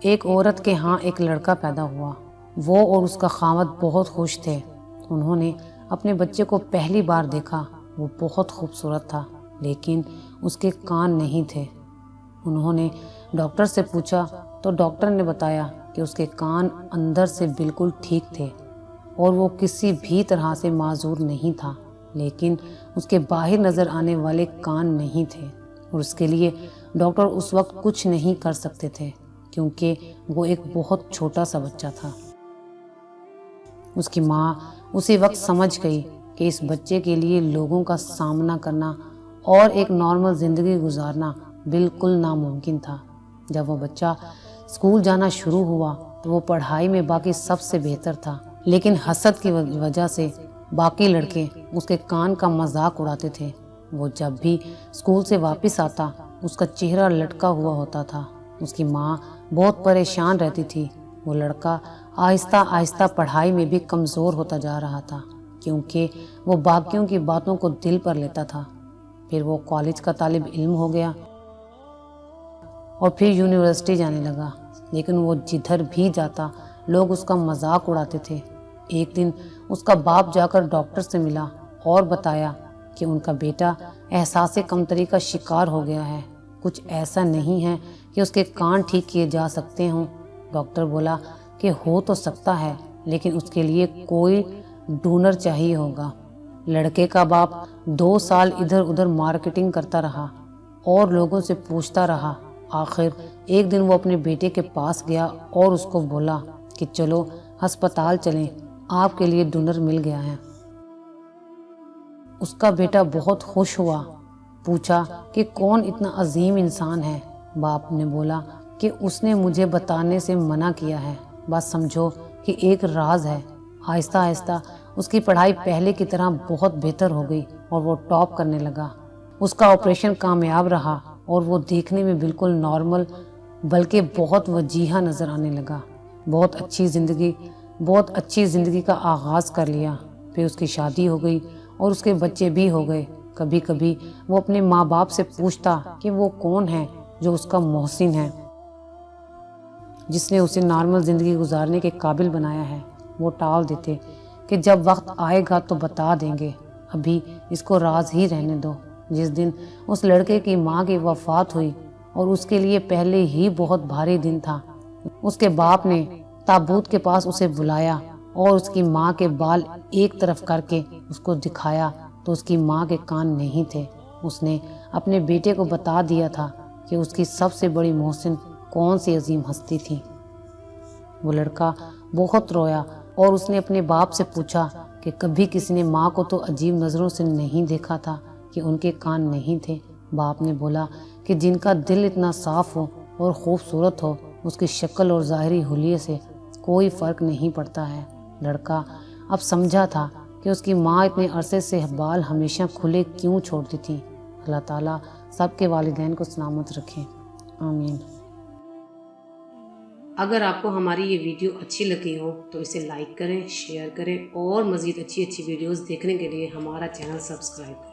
ایک عورت کے ہاں ایک لڑکا پیدا ہوا۔ وہ اور اس کا خاوند بہت خوش تھے۔ انہوں نے اپنے بچے کو پہلی بار دیکھا۔ وہ بہت خوبصورت تھا، لیکن اس کے کان نہیں تھے۔ انہوں نے ڈاکٹر سے پوچھا تو ڈاکٹر نے بتایا کہ اس کے کان اندر سے بالکل ٹھیک تھے اور وہ کسی بھی طرح سے معذور نہیں تھا، لیکن اس کے باہر نظر آنے والے کان نہیں تھے، اور اس کے لیے ڈاکٹر اس وقت کچھ نہیں کر سکتے تھے کیونکہ وہ ایک بہت چھوٹا سا بچہ تھا۔ اس کی ماں اسی وقت سمجھ گئی کہ اس بچے کے لیے لوگوں کا سامنا کرنا اور ایک نارمل زندگی گزارنا بالکل ناممکن تھا۔ جب وہ بچہ اسکول جانا شروع ہوا تو وہ پڑھائی میں باقی سب سے بہتر تھا، لیکن حسد کی وجہ سے باقی لڑکے اس کے کان کا مذاق اڑاتے تھے۔ وہ جب بھی اسکول سے واپس آتا اس کا چہرہ لٹکا ہوا ہوتا تھا۔ اس کی ماں بہت پریشان رہتی تھی۔ وہ لڑکا آہستہ آہستہ پڑھائی میں بھی کمزور ہوتا جا رہا تھا کیونکہ وہ باقیوں کی باتوں کو دل پر لیتا تھا۔ پھر وہ کالج کا طالب علم ہو گیا اور پھر یونیورسٹی جانے لگا، لیکن وہ جدھر بھی جاتا لوگ اس کا مذاق اڑاتے تھے۔ ایک دن اس کا باپ جا کر ڈاکٹر سے ملا اور بتایا کہ ان کا بیٹا احساس کمتری کا شکار ہو گیا ہے۔ کچھ ایسا نہیں ہے کہ اس کے کان ٹھیک کیے جا سکتے ہوں۔ ڈاکٹر بولا کہ ہو تو سکتا ہے، لیکن اس کے لیے کوئی ڈونر چاہیے ہوگا۔ لڑکے کا باپ 2 سال ادھر ادھر مارکیٹنگ کرتا رہا اور لوگوں سے پوچھتا رہا۔ آخر ایک دن وہ اپنے بیٹے کے پاس گیا اور اس کو بولا کہ چلو ہسپتال چلیں، آپ کے لیے ڈونر مل گیا ہے۔ اس کا بیٹا بہت خوش ہوا، پوچھا کہ کون اتنا عظیم انسان ہے۔ باپ نے بولا کہ اس نے مجھے بتانے سے منع کیا ہے، بس سمجھو کہ ایک راز ہے۔ آہستہ آہستہ اس کی پڑھائی پہلے کی طرح بہت بہتر ہو گئی اور وہ ٹاپ کرنے لگا۔ اس کا آپریشن کامیاب رہا اور وہ دیکھنے میں بالکل نارمل بلکہ بہت وجیحہ نظر آنے لگا۔ بہت اچھی زندگی کا آغاز کر لیا۔ پھر اس کی شادی ہو گئی اور اس کے بچے بھی ہو گئے۔ کبھی کبھی وہ اپنے ماں باپ سے پوچھتا کہ وہ کون ہے جو اس کا محسن ہے، جس نے اسے نارمل زندگی گزارنے کے قابل بنایا ہے۔ وہ ٹال دیتے کہ جب وقت آئے گا تو بتا دیں گے، ابھی اس کو راز ہی رہنے دو۔ جس دن اس لڑکے کی ماں کی وفات ہوئی اور اس کے لیے پہلے ہی بہت بھاری دن تھا، اس کے باپ نے تابوت کے پاس اسے بلایا اور اس کی ماں کے بال ایک طرف کر کے اس کو دکھایا تو اس کی ماں کے کان نہیں تھے۔ اس نے اپنے بیٹے کو بتا دیا تھا کہ اس کی سب سے بڑی محسن کون سی عظیم ہستی تھی۔ وہ لڑکا بہت رویا اور اس نے اپنے باپ سے پوچھا کہ کبھی کسی نے ماں کو تو عجیب نظروں سے نہیں دیکھا تھا کہ ان کے کان نہیں تھے۔ باپ نے بولا کہ جن کا دل اتنا صاف ہو اور خوبصورت ہو، اس کی شکل اور ظاہری حلیے سے کوئی فرق نہیں پڑتا ہے۔ لڑکا اب سمجھا تھا کہ اس کی ماں اتنے عرصے سے بال ہمیشہ کھلے کیوں چھوڑتی تھی۔ اللہ تعالیٰ سب کے والدین کو سلامت رکھے، آمین۔ اگر آپ کو ہماری یہ ویڈیو اچھی لگی ہو تو اسے لائک کریں، شیئر کریں اور مزید اچھی ویڈیوز دیکھنے کے لیے ہمارا چینل سبسکرائب کریں۔